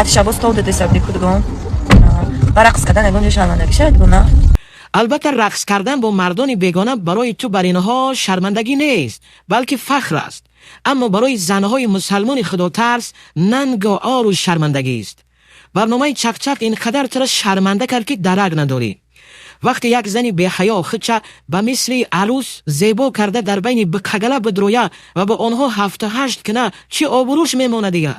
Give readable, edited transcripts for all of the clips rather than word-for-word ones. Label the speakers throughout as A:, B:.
A: قطع شباز تا ده دسته کدوم برقص کردن اگه شرمندگی شد گونه.
B: البته رقص کردن با مردان بیگانه برای تو بر اینها شرمندگی نیست بلکه فخر است، اما برای زنهای مسلمان خدا ترس ننگ و عار و شرمندگی است. برنامه چق اینقدر تو را شرمنده کرد که درک نداری. وقتی یک زنی بی حیا خودش به مثل عروس زیبا کرده در بین بقگله بدرویه و با آنها 7-8 کنه چی آبروش میمونه دیگه؟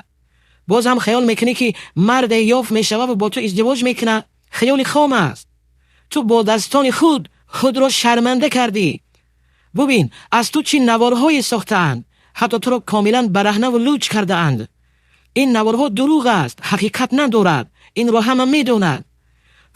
B: باز هم خیال میکنی که مرد یاف میشوه و با تو ازدواج میکنه؟ خیال خام است. تو با دستان خود را شرمنده کردی. ببین از تو چی نوارهای ساختند، حتی تو را کاملا برهنه و لوچ کرده اند. این نوارها دروغ است، حقیقت ندارد، این را همه میدونند.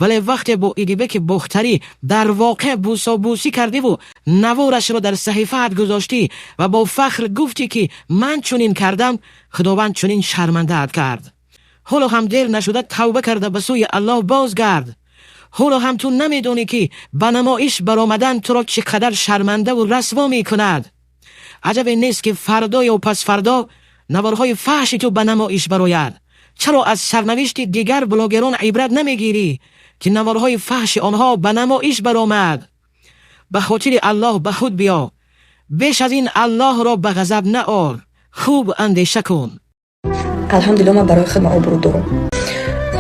B: ولی وقتی با ایگیبک بختری در واقع بوسابوسی کردی و نوارش را در صحیفت گذاشتی و با فخر گفتی که من چنین کردم، خداوند چنین شرمنده کرد. حالا هم دیر نشده توبه کرده به سوی الله بازگرد. حالا هم تو نمیدونی که به نمایش برآمدن تو را چقدر شرمنده و رسوا می کند. عجب نیست که فردا یا پس فردا نوارهای فحش تو به نمایش برآید. چرا از سرنوشت دیگر بلاگران عبرت نمیگیری که نوارهای فحش آنها به نمایش برآمد؟ به خاطر الله به خود بیا. بیش از این الله را به غضب نآر. خوب اندیشه کن.
A: الحمدلله من برای خودم آبرو دارم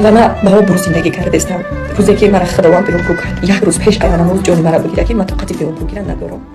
A: و من به آبرو زندگی کرده استم. روزی که مرا خداوند به آبرو کرد، یک روز پیش نماز جان مرا بگیره که من طاقت به آبرو گیرن ندارم.